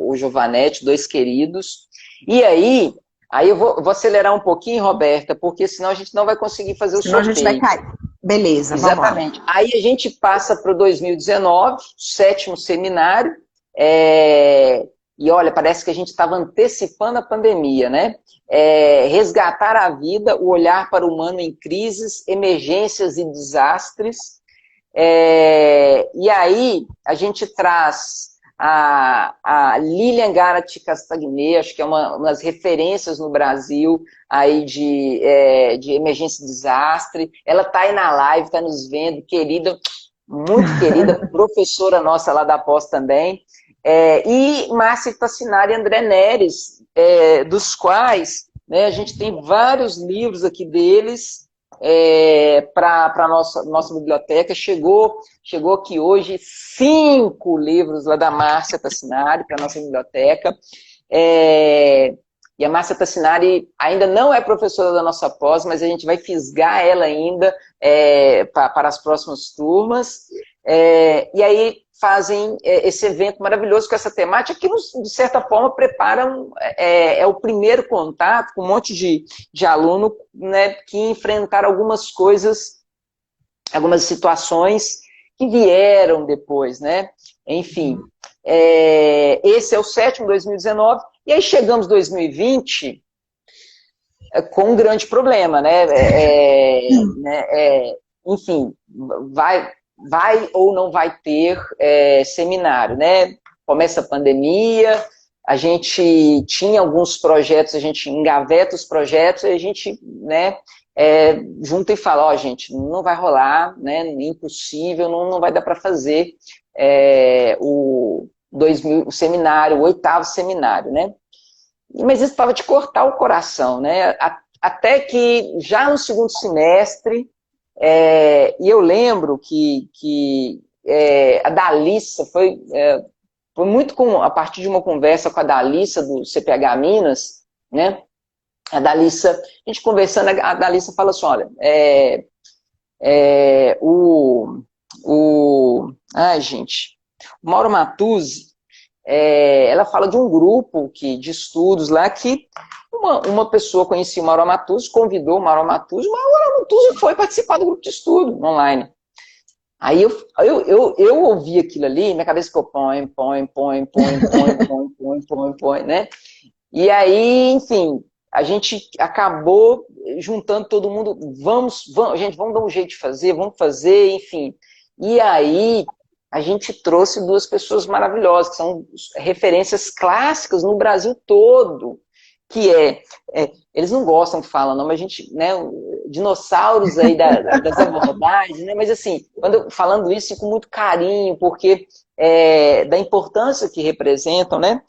o Giovanetti, 2 queridos. E aí eu vou acelerar um pouquinho, Roberta, porque senão a gente não vai conseguir fazer o sorteio. Senão a gente vai cair. Beleza, exatamente. Vamos lá. Aí a gente passa para o 2019, 7º seminário, e olha, parece que a gente estava antecipando a pandemia, né? Resgatar a vida, o olhar para o humano em crises, emergências e desastres. E aí a gente traz a Lilian Garrett Castagnet, acho que é uma das referências no Brasil aí de emergência e desastre. Ela está aí na live, está nos vendo, querida, muito querida, professora nossa lá da pós também. E Márcia Tassinari e André Neres, dos quais, né, a gente tem vários livros aqui deles para a nossa biblioteca. Chegou aqui hoje 5 livros lá da Márcia Tassinari para a nossa biblioteca. E a Márcia Tassinari ainda não é professora da nossa pós, mas a gente vai fisgar ela ainda para as próximas turmas. E aí fazem esse evento maravilhoso com essa temática que, de certa forma, preparam o primeiro contato com um monte de aluno, né, que enfrentaram algumas coisas, algumas situações que vieram depois, né? Enfim, esse é o 7º, 2019, e aí chegamos em 2020 com um grande problema, né? Enfim, vai ou não vai ter seminário, né? Começa a pandemia, a gente tinha alguns projetos, a gente engaveta os projetos, e a gente, né, junta e fala, ó, gente, não vai rolar, né? Impossível, não vai dar para fazer o seminário, o 8º seminário, né? Mas isso estava de cortar o coração, né? Até que já no 2º semestre, e eu lembro que a Dalissa foi muito a partir de uma conversa com a Dalissa do CPH Minas, né? A gente conversando, a Dalissa fala assim, olha, gente, o Mauro Matuzzi, ela fala de um grupo de estudos lá que uma pessoa conhecia o Mauro Matuzzi, convidou o Mauro Matuzzi foi participar do grupo de estudo online. Aí eu ouvi aquilo ali, minha cabeça ficou põe, né? E aí, enfim, a gente acabou juntando todo mundo, gente, vamos dar um jeito de fazer, vamos fazer, enfim. E aí a gente trouxe 2 pessoas maravilhosas, que são referências clássicas no Brasil todo, que eles não gostam que falam, não, mas a gente, né, dinossauros aí das abordagens, né, mas assim, falando isso com muito carinho, porque da importância que representam, né,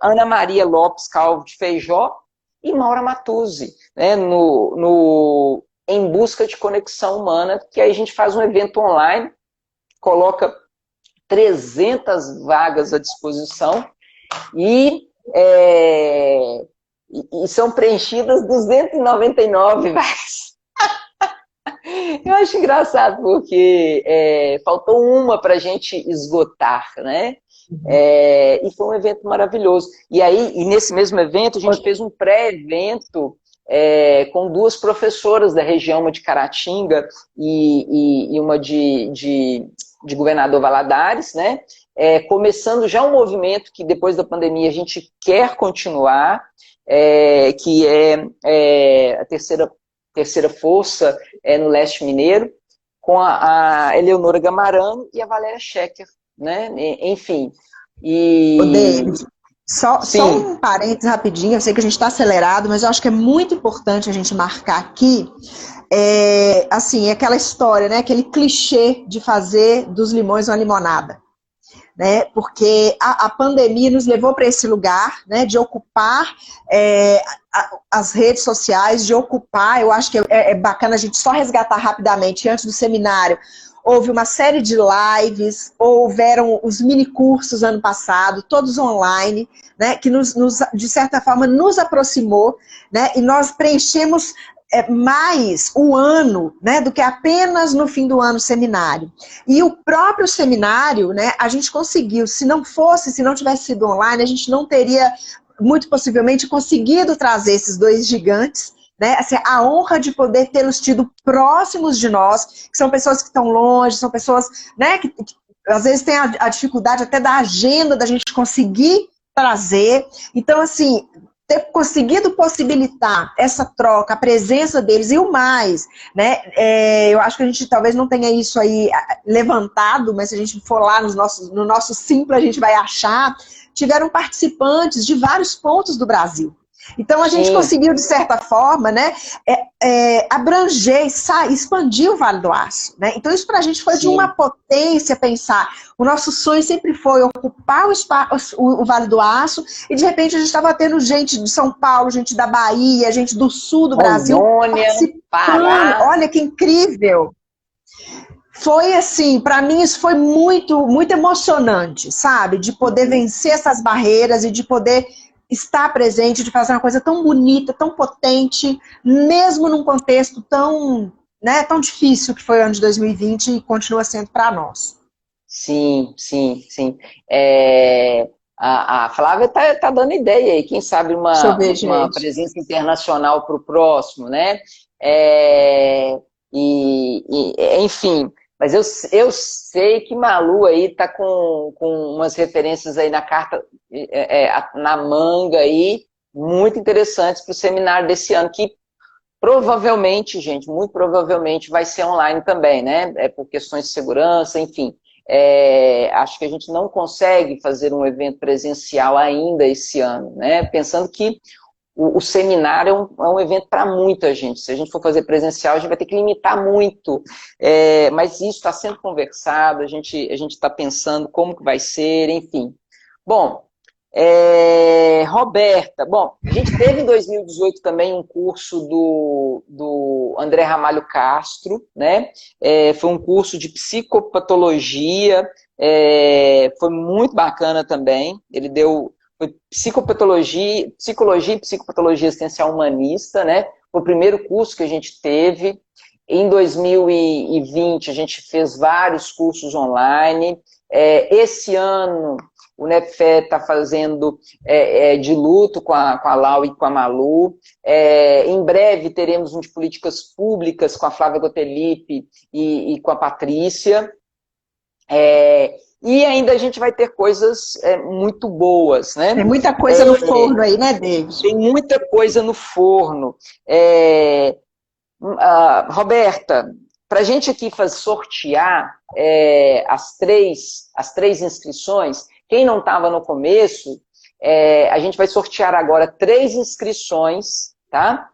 Ana Maria Lopes Calvo de Feijó e Maura Matuzzi, né, Em Busca de Conexão Humana, que aí a gente faz um evento online, coloca 300 vagas à disposição e são preenchidas 299 vagas. Eu acho engraçado, porque faltou uma para a gente esgotar, né? E foi um evento maravilhoso. E nesse mesmo evento, a gente fez um pré-evento com 2 professoras da região, uma de Caratinga e uma de Governador Valadares, né? Começando já um movimento que depois da pandemia a gente quer continuar, que é a terceira força no leste mineiro, com a Eleonora Gamarano e a Valéria Schecker, né? Enfim. Só um parênteses rapidinho, eu sei que a gente está acelerado, mas eu acho que é muito importante a gente marcar aqui, assim, aquela história, né? Aquele clichê de fazer dos limões uma limonada. Né, porque a pandemia nos levou para esse lugar, né, de ocupar as redes sociais, de ocupar, eu acho que é bacana a gente só resgatar rapidamente, antes do seminário, houve uma série de lives, houveram os minicursos ano passado, todos online, né, que de certa forma nos aproximou, né, e nós preenchemos mais o ano, né, do que apenas no fim do ano seminário. E o próprio seminário, né, a gente conseguiu, se não tivesse sido online, a gente não teria, muito possivelmente, conseguido trazer esses 2 gigantes, né, assim, a honra de poder tê-los tido próximos de nós, que são pessoas que estão longe, são pessoas, né, que às vezes tem a dificuldade até da agenda, da gente conseguir trazer. Então, assim, ter conseguido possibilitar essa troca, a presença deles e o mais, né? Eu acho que a gente talvez não tenha isso aí levantado, mas se a gente for lá no nosso Simpla, a gente vai achar, tiveram participantes de vários pontos do Brasil. Então a gente Sim, conseguiu, de certa forma, né, abranger, expandir o Vale do Aço. Né? Então isso para a gente foi de uma sim. potência pensar. O nosso sonho sempre foi ocupar o Vale do Aço e de repente a gente estava tendo gente de São Paulo, gente da Bahia, gente do sul do Brasil Rondônia, participando. Pará. Olha que incrível! Foi assim, para mim isso foi muito, muito emocionante, sabe? De poder Uhum. vencer essas barreiras e de poder estar presente, de fazer uma coisa tão bonita, tão potente, mesmo num contexto tão, né, tão difícil que foi o ano de 2020 e continua sendo para nós. Sim, sim, sim. A Flávia tá dando ideia aí, quem sabe Deixa eu uma, ver, uma gente. presença internacional para o próximo, né? É, enfim, mas eu sei que Malu aí tá com umas referências aí na carta, na manga aí, muito interessantes para o seminário desse ano, que provavelmente, gente, muito provavelmente vai ser online também, né? Por questões de segurança, enfim. Acho que a gente não consegue fazer um evento presencial ainda esse ano, né? Pensando que o seminário é um evento para muita gente. Se a gente for fazer presencial, a gente vai ter que limitar muito. Mas isso está sendo conversado, a gente está pensando como que vai ser, enfim. Bom, Roberta, bom, a gente teve em 2018 também um curso do André Ramalho Castro, né? Foi um curso de psicopatologia, foi muito bacana também. Ele deu foi psicologia e psicopatologia existencial humanista, né? Foi o primeiro curso que a gente teve. Em 2020 a gente fez vários cursos online. Esse ano o NEPFE está fazendo de luto com a Lau e com a Malu. Em breve teremos um de políticas públicas com a Flávia Gotelipe e com a Patrícia. E ainda a gente vai ter coisas muito boas, né? Tem muita coisa no forno aí, né, David? Tem muita coisa no forno. Roberta, para a gente aqui sortear as três inscrições, quem não estava no começo, a gente vai sortear agora 3 inscrições, tá?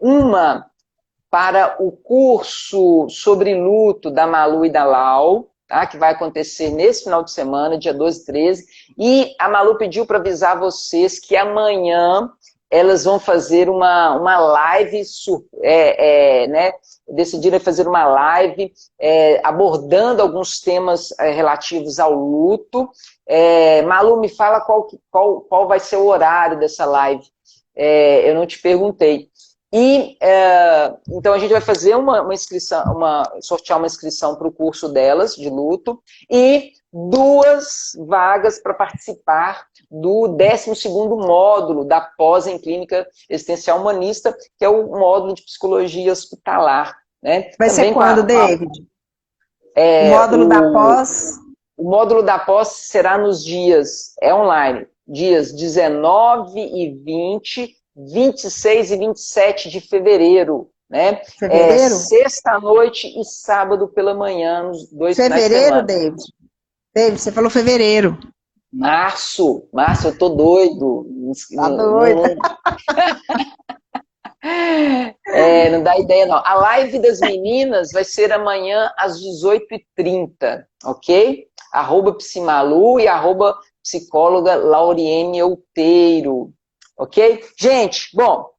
Uma para o curso sobre luto da Malu e da Lau, tá? Que vai acontecer nesse final de semana, dia 12 e 13. E a Malu pediu para avisar vocês que amanhã elas vão fazer uma live, né? Decidiram fazer uma live abordando alguns temas relativos ao luto. Malu, me fala qual vai ser o horário dessa live. Eu não te perguntei. E então a gente vai fazer uma inscrição, sortear uma inscrição para o curso delas de luto e 2 vagas para participar do 12º módulo da pós em clínica existencial humanista, que é o módulo de psicologia hospitalar, né? Vai ser Também quando, David? O é, módulo da pós? o módulo da pós será nos dias, online, dias 19 e 20, 26 e 27 de fevereiro, né? Fevereiro? Sexta-noite e sábado pela manhã, nos 2 finais de Fevereiro, semana. David? David, você falou fevereiro. Março, eu tô doido. Tá doido. Não dá ideia, não. A live das meninas vai ser amanhã às 18h30, ok? @psimalu e @psicóloga Lauriene Outeiro, ok? Gente, bom,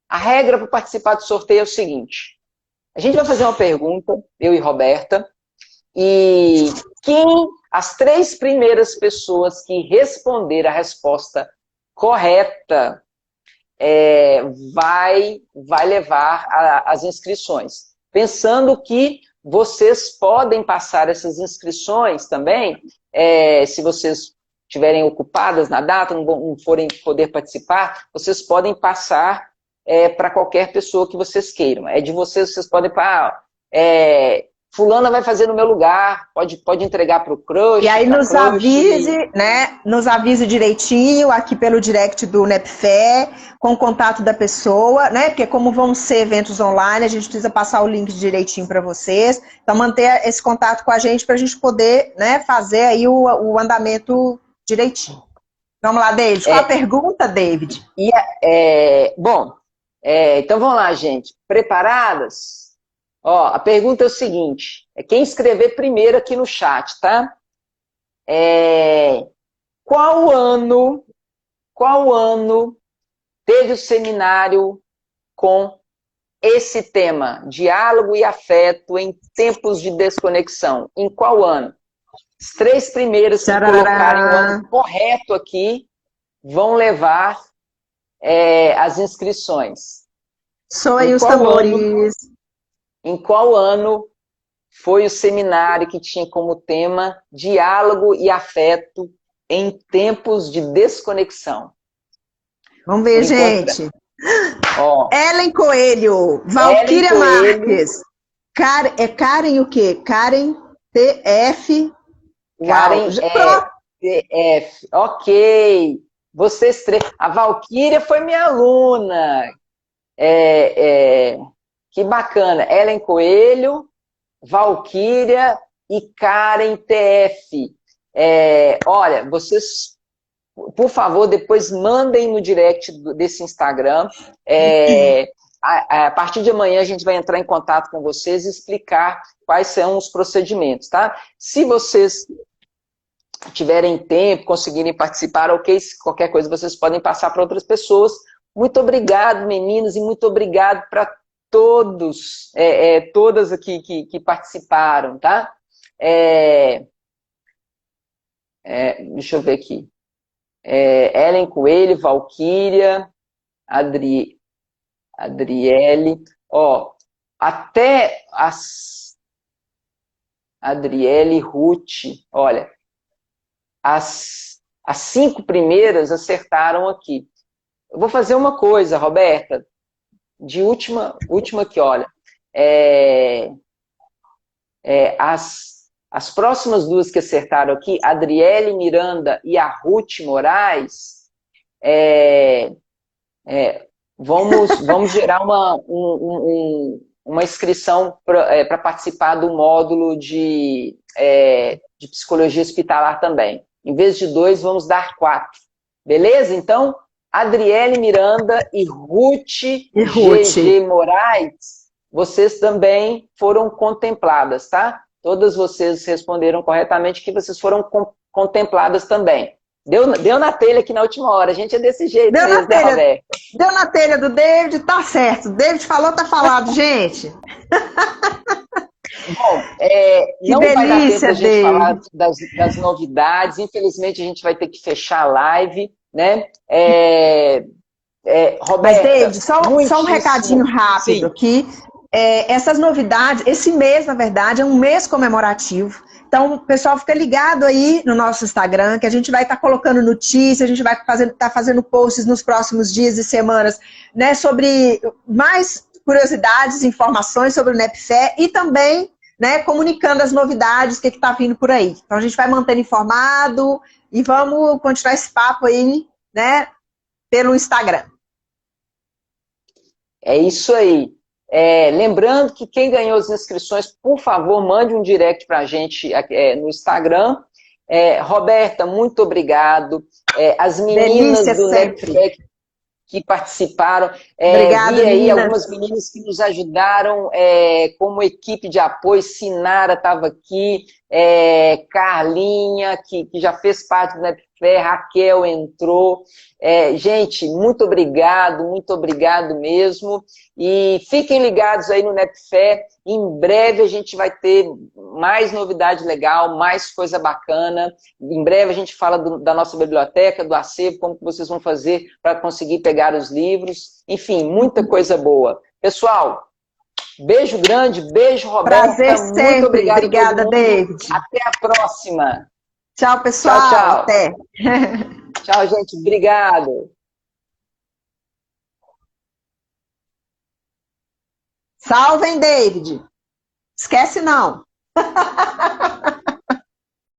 a regra para participar do sorteio é o seguinte: a gente vai fazer uma pergunta, eu e Roberta, e as 3 primeiras pessoas que responder a resposta correta vai levar as inscrições. Pensando que vocês podem passar essas inscrições também, se vocês estiverem ocupadas na data, não forem poder participar, vocês podem passar para qualquer pessoa que vocês queiram. É de vocês podem falar, fulana vai fazer no meu lugar, pode entregar para o crush, E aí pra nos crush. avise, né? Nos avise direitinho aqui pelo direct do NEPFé, com o contato da pessoa, né? Porque como vão ser eventos online, a gente precisa passar o link direitinho para vocês. Então manter esse contato com a gente para a gente poder, né, fazer aí o andamento direitinho. Vamos lá, David. Qual a pergunta, David? Bom, então vamos lá, gente. Preparadas? Ó, a pergunta é o seguinte, quem escrever primeiro aqui no chat, tá? Qual ano teve o seminário com esse tema, diálogo e afeto em tempos de desconexão? Em qual ano? Os 3 primeiros que colocarem o ano correto aqui vão levar as inscrições. Soem os tambores. Em qual ano foi o seminário que tinha como tema diálogo e afeto em tempos de desconexão? Vamos ver, gente. Ó, Ellen Coelho, Valquíria Marques. Karen o quê? Karen TF. Karen TF. Ok. Vocês 3. A Valquíria foi minha aluna. Que bacana. Ellen Coelho, Valquíria e Karen TF. Olha, vocês, por favor, depois mandem no direct desse Instagram. A partir de amanhã a gente vai entrar em contato com vocês e explicar quais são os procedimentos, tá? Se vocês tiverem tempo, conseguirem participar, ok, se qualquer coisa vocês podem passar para outras pessoas. Muito obrigado, meninas, e muito obrigado para todos, todas aqui que participaram, tá? Deixa eu ver aqui. Ellen Coelho, Valquíria, Adriele, ó, até Adriele, Ruth, olha, as 5 primeiras acertaram aqui. Eu vou fazer uma coisa, Roberta, de última aqui, olha. As próximas 2 que acertaram aqui, a Adriele Miranda e a Ruth Moraes, vamos gerar uma inscrição para participar do módulo de psicologia hospitalar também. Em vez de 2, vamos dar 4. Beleza? Então, Adriele Miranda e Ruth GG Moraes, vocês também foram contempladas, tá? Todas vocês responderam corretamente que vocês foram contempladas também. Deu na telha aqui na última hora, a gente é desse jeito mesmo, né, Roberto? Deu na telha do David, tá certo. David falou, tá falado, gente. Bom, não delícia, vai dar tempo a gente falar das novidades, infelizmente a gente vai ter que fechar a live, né? Roberta, mas, David, só um recadinho rápido aqui. Essas novidades, esse mês, na verdade, é um mês comemorativo. Então, o pessoal fica ligado aí no nosso Instagram, que a gente vai estar colocando notícias, a gente vai estar fazendo posts nos próximos dias e semanas, né, sobre mais curiosidades, informações sobre o NEPFé e também, né, comunicando as novidades, o que está vindo por aí. Então, a gente vai mantendo informado e vamos continuar esse papo aí, né, pelo Instagram. É isso aí. Lembrando que quem ganhou as inscrições, por favor, mande um direct para a gente no Instagram. Roberta, muito obrigado. As meninas delícia do NEPFé que participaram. Obrigada, vi aí meninas. algumas meninas que nos ajudaram como equipe de apoio. Sinara estava aqui, Carlinha, que já fez parte do NEPFé, Raquel entrou. Gente, muito obrigado mesmo. E fiquem ligados aí no NEPFé. Em breve a gente vai ter mais novidade legal, mais coisa bacana. Em breve a gente fala da nossa biblioteca, do acervo, como que vocês vão fazer para conseguir pegar os livros. Enfim, muita coisa boa. Pessoal, beijo grande, beijo, Roberta. Prazer sempre. Muito obrigado. Obrigada, David. Até a próxima. Tchau, pessoal. Tchau. Até. Tchau, gente. Obrigado. Salvem, David. Esquece não.